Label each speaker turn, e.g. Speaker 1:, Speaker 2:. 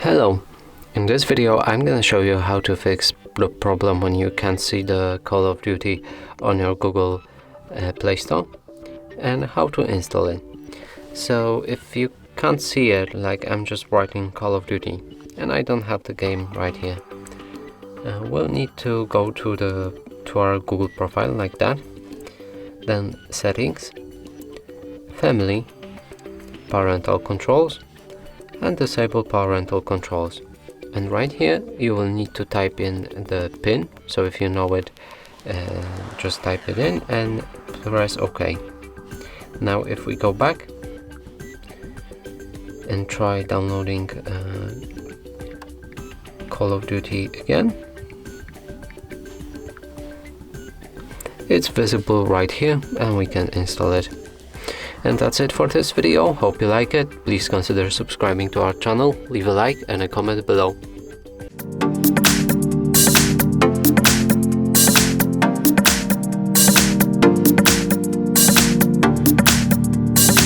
Speaker 1: Hello, in this video I'm gonna show you how to fix the problem when you can't see the Call of Duty on your Google Play Store and how to install it. So if you can't see it, like I'm just writing Call of Duty and I don't have the game right here, we'll need to go to our Google profile like that, then settings, family, parental controls, and disable parental controls. And right here you will need to type in the PIN, so if you know it, just type it in and press OK. Now if we go back and try downloading Call of Duty again, it's visible right here and we can install it. And that's it for this video. Hope you like it. Please consider subscribing to our channel, leave a like and a comment below.